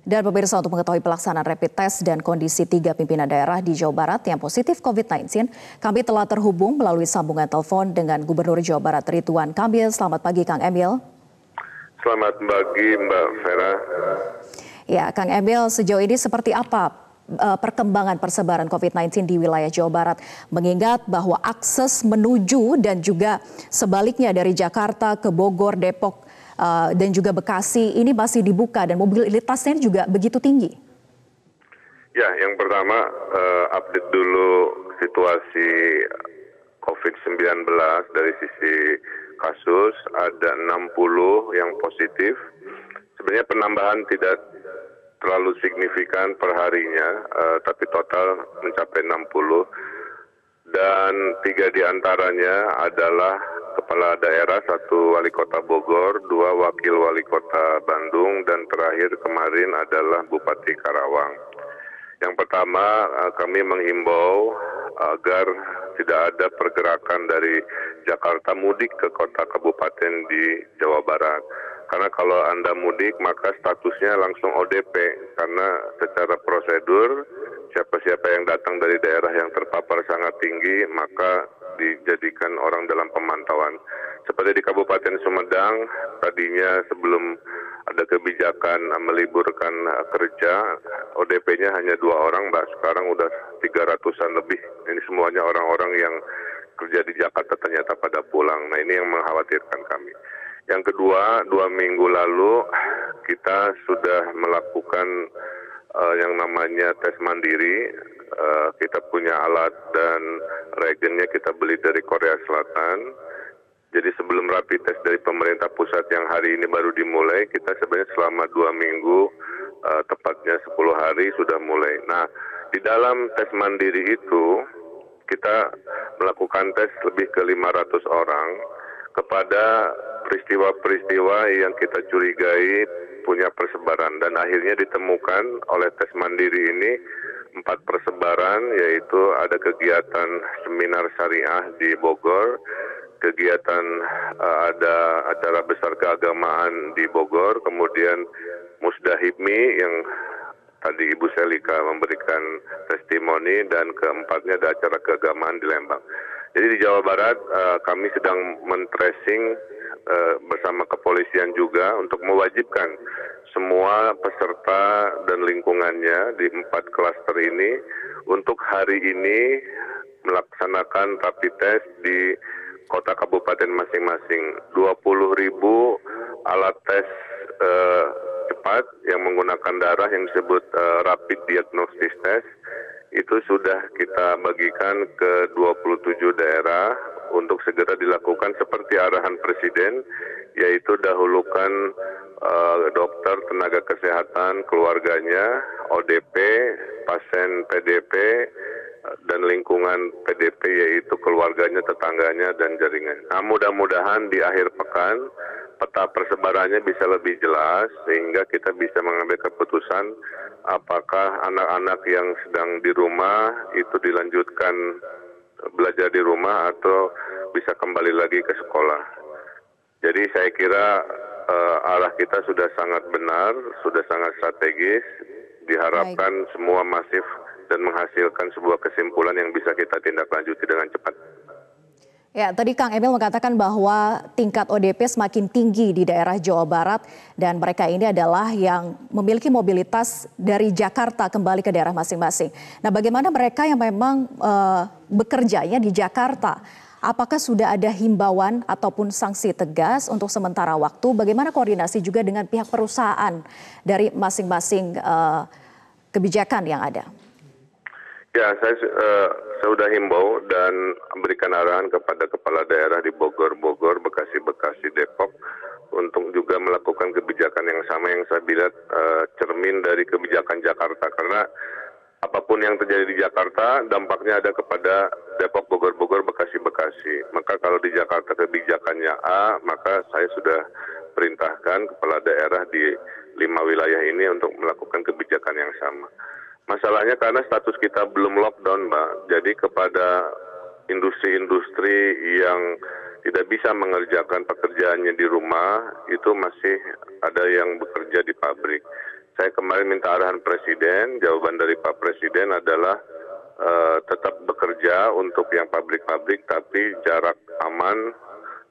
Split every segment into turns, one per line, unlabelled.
Dan pemirsa, untuk mengetahui pelaksanaan rapid test dan kondisi 3 pimpinan daerah di Jawa Barat yang positif COVID-19, kami telah terhubung melalui sambungan telepon dengan Gubernur Jawa Barat Ridwan Kamil. Selamat pagi, Kang Emil.
Selamat pagi, Mbak Vera.
Ya, Kang Emil, sejauh ini seperti apa perkembangan persebaran COVID-19 di wilayah Jawa Barat, mengingat bahwa akses menuju dan juga sebaliknya dari Jakarta ke Bogor, Depok, dan juga Bekasi ini masih dibuka dan mobilitasnya juga begitu tinggi?
Ya, yang pertama update dulu situasi COVID-19 dari sisi kasus, ada 60 yang positif. Sebenarnya penambahan tidak terlalu signifikan per harinya, tapi total mencapai 60. Dan 3 diantaranya adalah kepala daerah, 1 wali kota Bogor, 2 wakil wali kota Bandung, dan terakhir kemarin adalah Bupati Karawang. Yang pertama, kami menghimbau agar tidak ada pergerakan dari Jakarta mudik ke kota kabupaten di Jawa Barat. Karena kalau Anda mudik maka statusnya langsung ODP, karena secara prosedur siapa-siapa yang datang dari daerah yang terpapar sangat tinggi maka dijadikan orang dalam pemantauan. Seperti di Kabupaten Sumedang, tadinya sebelum ada kebijakan meliburkan kerja, ODP-nya hanya 2 orang, Mbak. Sekarang udah 300-an lebih. Ini semuanya orang-orang yang kerja di Jakarta ternyata pada pulang. Nah, ini yang mengkhawatirkan kami. Yang kedua, 2 minggu lalu kita sudah melakukan yang namanya tes mandiri. Kita punya alat dan reagennya kita beli dari Korea Selatan. Jadi sebelum rapid test dari pemerintah pusat yang hari ini baru dimulai, kita sebenarnya selama 2 minggu, tepatnya 10 hari sudah mulai. Nah, di dalam tes mandiri itu kita melakukan tes lebih ke 500 orang kepada peristiwa-peristiwa yang kita curigai punya persebaran, dan akhirnya ditemukan oleh tes mandiri ini 4 persebaran, yaitu ada kegiatan seminar syariah di Bogor, kegiatan ada acara besar keagamaan di Bogor, kemudian Musdahibmi yang tadi Ibu Selika memberikan testimoni, dan keempatnya ada acara keagamaan di Lembang. Jadi di Jawa Barat kami sedang men-tracing bersama kepolisian juga untuk mewajibkan semua peserta dan lingkungannya di 4 klaster ini untuk hari ini melaksanakan rapid test di kota kabupaten masing-masing. 20.000 alat tes cepat yang menggunakan darah yang disebut rapid diagnosis test itu sudah kita bagikan ke 27 daerah untuk segera dilakukan seperti arahan Presiden, yaitu dahulukan dokter, tenaga kesehatan, keluarganya, ODP, pasien PDP, dan lingkungan PDP, yaitu keluarganya, tetangganya, dan jaringan. Nah, mudah-mudahan di akhir pekan peta persebarannya bisa lebih jelas sehingga kita bisa mengambil keputusan apakah anak-anak yang sedang di rumah itu dilanjutkan belajar di rumah atau bisa kembali lagi ke sekolah. Jadi saya kira arah kita sudah sangat benar, sudah sangat strategis, diharapkan semua masif dan menghasilkan sebuah kesimpulan yang bisa kita tindak lanjuti dengan cepat.
Ya, tadi Kang Emil mengatakan bahwa tingkat ODP semakin tinggi di daerah Jawa Barat dan mereka ini adalah yang memiliki mobilitas dari Jakarta kembali ke daerah masing-masing. Nah, bagaimana mereka yang memang bekerjanya di Jakarta? Apakah sudah ada himbauan ataupun sanksi tegas untuk sementara waktu? Bagaimana koordinasi juga dengan pihak perusahaan dari masing-masing kebijakan yang ada?
Ya, saya sudah himbau dan memberikan arahan kepada kepala daerah di Bogor, Bekasi, Depok untuk juga melakukan kebijakan yang sama yang saya lihat cermin dari kebijakan Jakarta. Karena apapun yang terjadi di Jakarta dampaknya ada kepada Depok, Bogor, Bekasi. Maka kalau di Jakarta kebijakannya A, maka saya sudah perintahkan kepala daerah di 5 wilayah ini untuk melakukan kebijakan yang sama. Masalahnya karena status kita belum lockdown, Mbak. Jadi kepada industri-industri yang tidak bisa mengerjakan pekerjaannya di rumah, itu masih ada yang bekerja di pabrik. Saya kemarin minta arahan Presiden, jawaban dari Pak Presiden adalah tetap bekerja untuk yang pabrik-pabrik, tapi jarak aman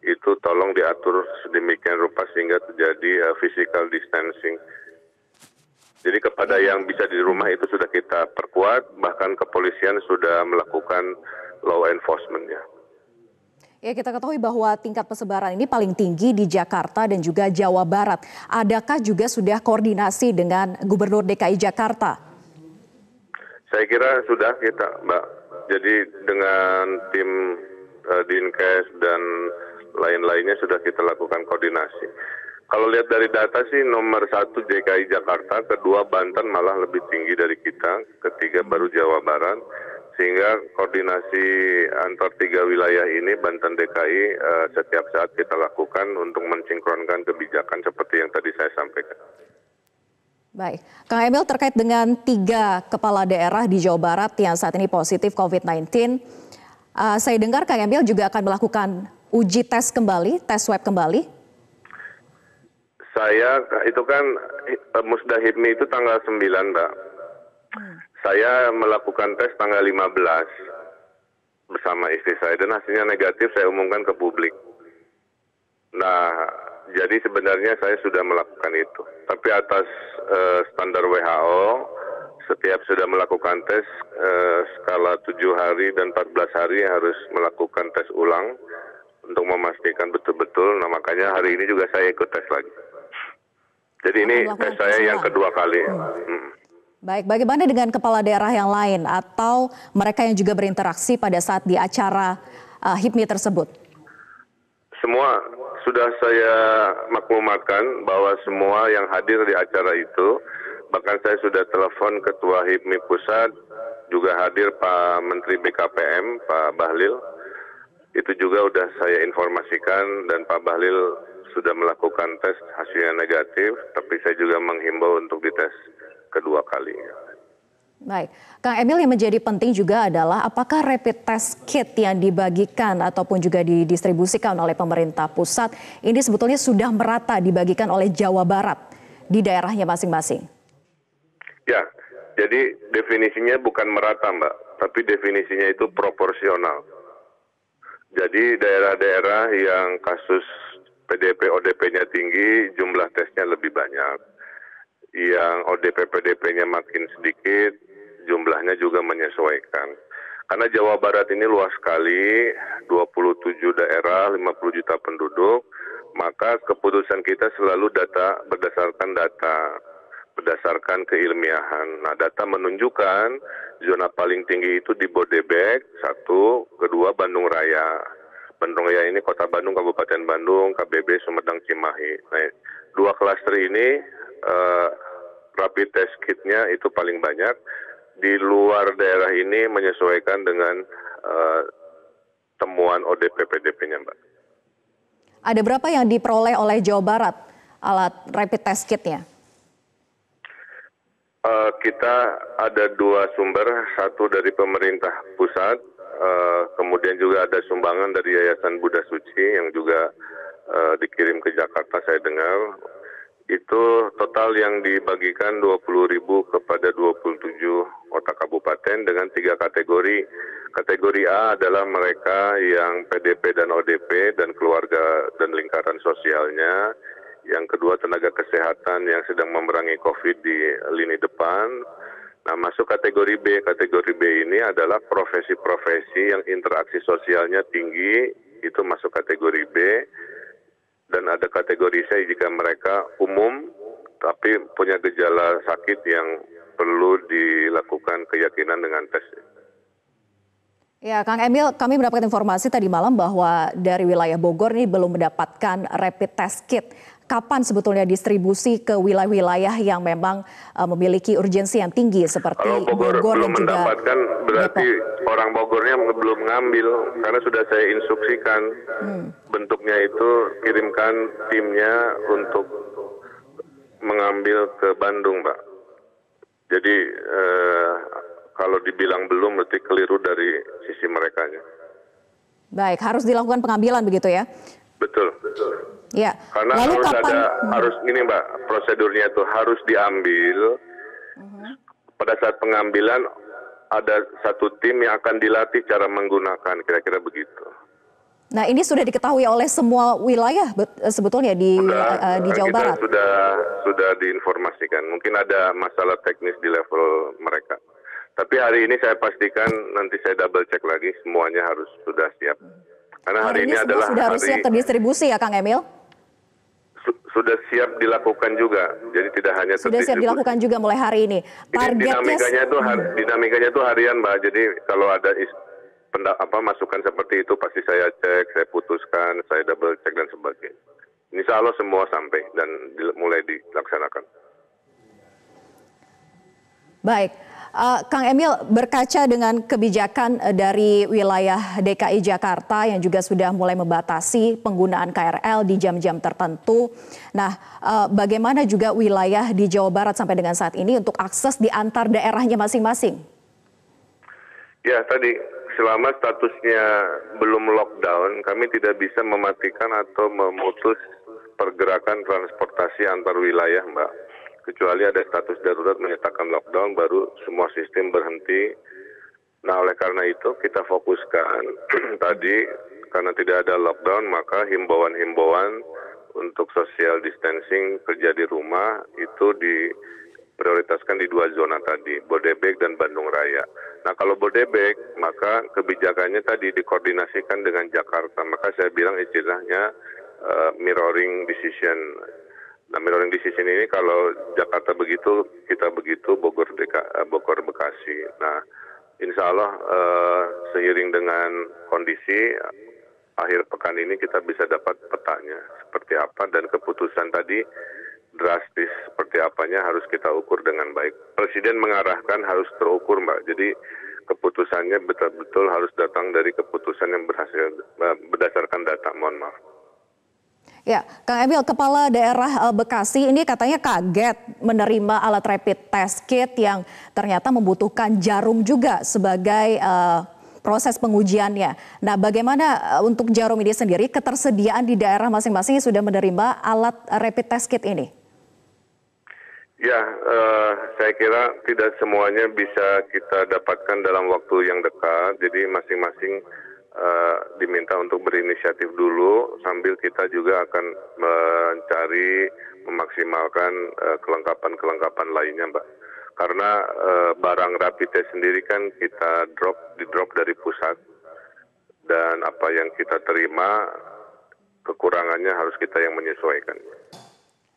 itu tolong diatur sedemikian rupa sehingga terjadi physical distancing. Jadi kepada yang bisa di rumah itu sudah kita perkuat, bahkan kepolisian sudah melakukan law enforcement-nya.
Ya, kita ketahui bahwa tingkat persebaran ini paling tinggi di Jakarta dan juga Jawa Barat. Adakah juga sudah koordinasi dengan Gubernur DKI Jakarta?
Saya kira sudah kita, Mbak. Jadi dengan tim Dinkes dan lain-lainnya sudah kita lakukan koordinasi. Kalau lihat dari data sih nomor 1 DKI Jakarta, kedua Banten malah lebih tinggi dari kita, ketiga baru Jawa Barat. Sehingga koordinasi antar 3 wilayah ini, Banten DKI, setiap saat kita lakukan untuk mensinkronkan kebijakan seperti yang tadi saya sampaikan.
Baik, Kang Emil, terkait dengan 3 kepala daerah di Jawa Barat yang saat ini positif COVID-19, saya dengar Kang Emil juga akan melakukan uji tes kembali, tes swab kembali.
Saya, itu kan Musda HIPMI itu tanggal 9, Mbak. Saya melakukan tes tanggal 15 bersama istri saya dan hasilnya negatif, saya umumkan ke publik. Nah, jadi sebenarnya saya sudah melakukan itu. Tapi atas standar WHO, setiap sudah melakukan tes skala 7 hari dan 14 hari harus melakukan tes ulang untuk memastikan betul-betul. Nah, makanya hari ini juga saya ikut tes lagi. Jadi ini tes saya yang kedua kali.
Baik, bagaimana dengan kepala daerah yang lain atau mereka yang juga berinteraksi pada saat di acara HIPMI tersebut?
Semua sudah saya maklumatkan bahwa semua yang hadir di acara itu, bahkan saya sudah telepon Ketua HIPMI Pusat, juga hadir Pak Menteri BKPM, Pak Bahlil. Itu juga sudah saya informasikan dan Pak Bahlil sudah melakukan tes hasilnya negatif, tapi saya juga menghimbau untuk dites kedua kali.
Baik, Kang Emil, yang menjadi penting juga adalah apakah rapid test kit yang dibagikan ataupun juga didistribusikan oleh pemerintah pusat ini sebetulnya sudah merata dibagikan oleh Jawa Barat di daerahnya masing-masing?
Ya, jadi definisinya bukan merata, Mbak, tapi definisinya itu proporsional. Jadi daerah-daerah yang kasus PDP ODP-nya tinggi, jumlah tesnya lebih banyak. Yang ODP PDP-nya makin sedikit, jumlahnya juga menyesuaikan. Karena Jawa Barat ini luas sekali, 27 daerah, 50 juta penduduk, maka keputusan kita selalu berdasarkan keilmiahan. Nah, data menunjukkan zona paling tinggi itu di Bodebek, 1, kedua Bandung Raya. Bandung Raya ini Kota Bandung, Kabupaten Bandung, KBB, Sumedang, Cimahi. Nah, 2 klaster ini rapid test kit-nya itu paling banyak. Di luar daerah ini menyesuaikan dengan temuan ODP PDP-nya, Mbak.
Ada berapa yang diperoleh oleh Jawa Barat alat rapid test kit-nya?
Kita ada 2 sumber, satu dari pemerintah pusat, kemudian juga ada sumbangan dari Yayasan Buddha Suci yang juga dikirim ke Jakarta, saya dengar. Itu total yang dibagikan 20.000 kepada 27 kota kabupaten dengan 3 kategori. Kategori A adalah mereka yang PDP dan ODP dan keluarga dan lingkaran sosialnya. Yang kedua tenaga kesehatan yang sedang memerangi COVID di lini depan. Nah, masuk kategori B. Kategori B ini adalah profesi-profesi yang interaksi sosialnya tinggi, itu masuk kategori B. Dan ada kategori C jika mereka umum tapi punya gejala sakit yang perlu dilakukan keyakinan dengan tes.
Ya, Kang Emil, kami mendapatkan informasi tadi malam bahwa dari wilayah Bogor ini belum mendapatkan rapid test kit. Kapan sebetulnya distribusi ke wilayah-wilayah yang memang memiliki urgensi yang tinggi seperti
Kalau Bogor belum
dan juga
mendapatkan, berarti
Depok.
orang Bogornya belum ngambil karena sudah saya instruksikan. Bentuknya itu kirimkan timnya untuk mengambil ke Bandung, Pak. Jadi kalau dibilang belum berarti keliru dari sisi merekanya.
Baik, harus dilakukan pengambilan begitu ya?
Betul.
Ya.
Karena
Lalu
harus ini Mbak, prosedurnya itu harus diambil. Pada saat pengambilan ada satu tim yang akan dilatih cara menggunakan, kira-kira begitu.
Nah, ini sudah diketahui oleh semua wilayah sebetulnya di Jawa Barat.
Sudah diinformasikan. Mungkin ada masalah teknis di level mereka. Tapi hari ini saya pastikan, nanti saya double check lagi, semuanya harus sudah siap. Karena hari ini adalah
sudah harus siap terdistribusi ya, Kang Emil?
Sudah siap dilakukan juga. Jadi tidak hanya
sudah siap dilakukan juga mulai hari ini.
Dinamikanya itu harian, Mbak. Jadi kalau ada masukan seperti itu pasti saya cek, saya putuskan, saya double check dan sebagainya. Insya Allah semua sampai dan mulai dilaksanakan.
Baik, Kang Emil, berkaca dengan kebijakan dari wilayah DKI Jakarta yang juga sudah mulai membatasi penggunaan KRL di jam-jam tertentu. Nah, bagaimana juga wilayah di Jawa Barat sampai dengan saat ini untuk akses di antar daerahnya masing-masing?
Ya, tadi selama statusnya belum lockdown, kami tidak bisa mematikan atau memutus pergerakan transportasi antar wilayah, Mbak. Kecuali ada status darurat menyatakan lockdown, baru semua sistem berhenti. Nah, oleh karena itu kita fokuskan tadi, karena tidak ada lockdown, maka himbauan-himbauan untuk social distancing, kerja di rumah, itu diprioritaskan di 2 zona tadi, Bodebek dan Bandung Raya. Nah, kalau Bodebek, maka kebijakannya tadi dikoordinasikan dengan Jakarta. Maka saya bilang istilahnya mirroring decision. Nah, mirroring decision ini kalau Jakarta begitu, kita begitu, Bogor Bekasi. Nah, insya Allah seiring dengan kondisi akhir pekan ini kita bisa dapat petanya seperti apa, dan keputusan tadi drastis seperti apanya harus kita ukur dengan baik. Presiden mengarahkan harus terukur, Mbak. Jadi keputusannya betul-betul harus datang dari keputusan yang berdasarkan data. Mohon maaf.
Ya, Kang Emil, Kepala Daerah Bekasi ini katanya kaget menerima alat rapid test kit yang ternyata membutuhkan jarum juga sebagai proses pengujiannya. Nah, bagaimana untuk jarum ini sendiri, ketersediaan di daerah masing-masing sudah menerima alat rapid test kit ini?
Ya, saya kira tidak semuanya bisa kita dapatkan dalam waktu yang dekat. Jadi masing-masing diminta untuk berinisiatif dulu, sambil kita juga akan mencari, memaksimalkan kelengkapan-kelengkapan lainnya, Mbak. Karena barang rapid test sendiri kan kita di drop dari pusat, dan apa yang kita terima kekurangannya harus kita yang menyesuaikan.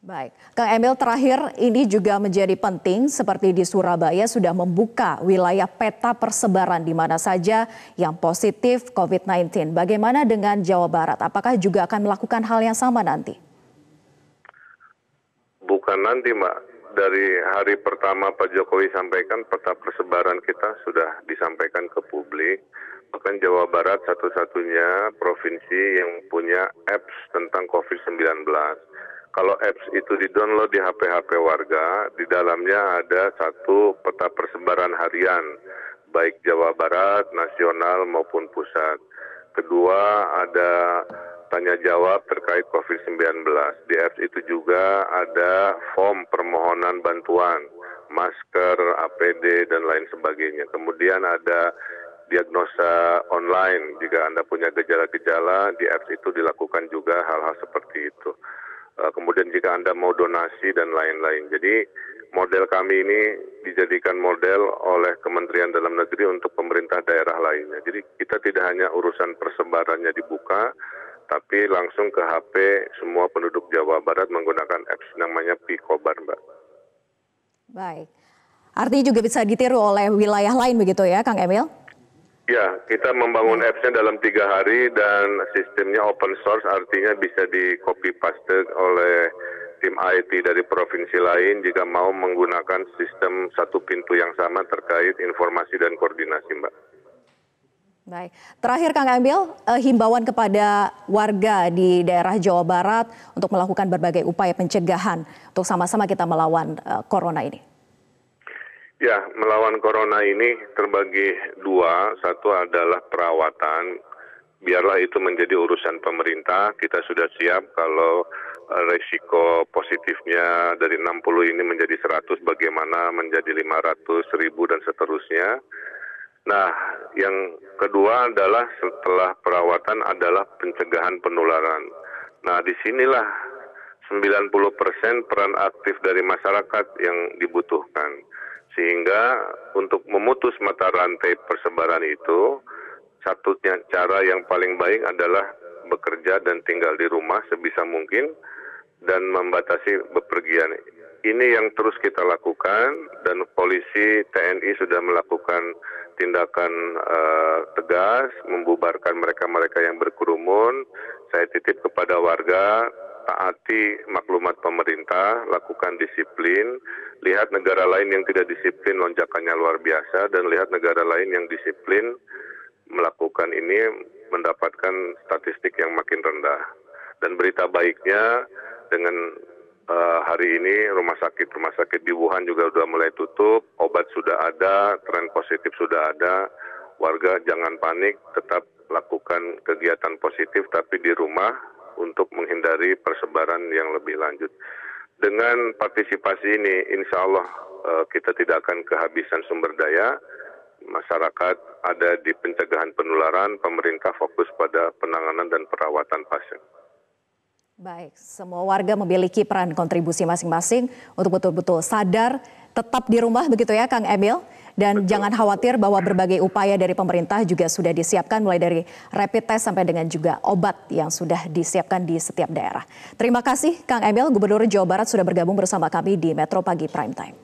Baik, Kang Emil, terakhir ini juga menjadi penting seperti di Surabaya sudah membuka wilayah peta persebaran di mana saja yang positif COVID-19. Bagaimana dengan Jawa Barat? Apakah juga akan melakukan hal yang sama nanti?
Bukan nanti, Mbak. Dari hari pertama Pak Jokowi sampaikan peta persebaran kita sudah disampaikan ke publik. Bahkan Jawa Barat satu-satunya provinsi yang punya apps tentang COVID-19. Kalau apps itu di-download di HP-HP warga, di dalamnya ada satu peta persebaran harian, baik Jawa Barat, nasional maupun pusat. Kedua, ada tanya jawab terkait COVID-19. Di apps itu juga ada form permohonan bantuan, masker, APD, dan lain sebagainya. Kemudian ada diagnosa online, jika Anda punya gejala-gejala, di apps itu dilakukan juga hal-hal seperti itu. Kemudian jika Anda mau donasi dan lain-lain. Jadi model kami ini dijadikan model oleh Kementerian Dalam Negeri untuk pemerintah daerah lainnya. Jadi kita tidak hanya urusan persebarannya dibuka, tapi langsung ke HP semua penduduk Jawa Barat menggunakan apps namanya Picobar, Mbak.
Baik. Artinya juga bisa ditiru oleh wilayah lain begitu ya, Kang Emil?
Ya, kita membangun apps-nya dalam 3 hari dan sistemnya open source, artinya bisa di copy paste oleh tim IT dari provinsi lain jika mau menggunakan sistem satu pintu yang sama terkait informasi dan koordinasi, Mbak.
Baik, terakhir Kang Emil, himbauan kepada warga di daerah Jawa Barat untuk melakukan berbagai upaya pencegahan untuk sama-sama kita melawan corona ini.
Ya, melawan corona ini terbagi 2. Satu adalah perawatan. biarlah itu menjadi urusan pemerintah. Kita sudah siap kalau resiko positifnya dari 60 ini menjadi 100, bagaimana menjadi 500, 1000 dan seterusnya. Nah, yang kedua adalah setelah perawatan adalah pencegahan penularan. Nah, disinilah 90% peran aktif dari masyarakat yang dibutuhkan. Sehingga untuk memutus mata rantai persebaran itu, satunya cara yang paling baik adalah bekerja dan tinggal di rumah sebisa mungkin dan membatasi bepergian. Ini yang terus kita lakukan dan polisi, TNI sudah melakukan tindakan tegas, membubarkan mereka-mereka yang berkerumun. Saya titip kepada warga, taati maklumat pemerintah, lakukan disiplin. Lihat negara lain yang tidak disiplin, lonjakannya luar biasa, dan lihat negara lain yang disiplin melakukan ini mendapatkan statistik yang makin rendah. Dan berita baiknya dengan hari ini rumah sakit di Wuhan juga sudah mulai tutup, obat sudah ada, tren positif sudah ada. Warga jangan panik, tetap lakukan kegiatan positif tapi di rumah untuk menghindari persebaran yang lebih lanjut. Dengan partisipasi ini, insya Allah kita tidak akan kehabisan sumber daya. Masyarakat ada di pencegahan penularan, pemerintah fokus pada penanganan dan perawatan pasien.
Baik, semua warga memiliki peran kontribusi masing-masing untuk betul-betul sadar, tetap di rumah begitu ya Kang Emil. Dan jangan khawatir bahwa berbagai upaya dari pemerintah juga sudah disiapkan mulai dari rapid test sampai dengan juga obat yang sudah disiapkan di setiap daerah. Terima kasih Kang Emil, Gubernur Jawa Barat sudah bergabung bersama kami di Metro Pagi Prime Time.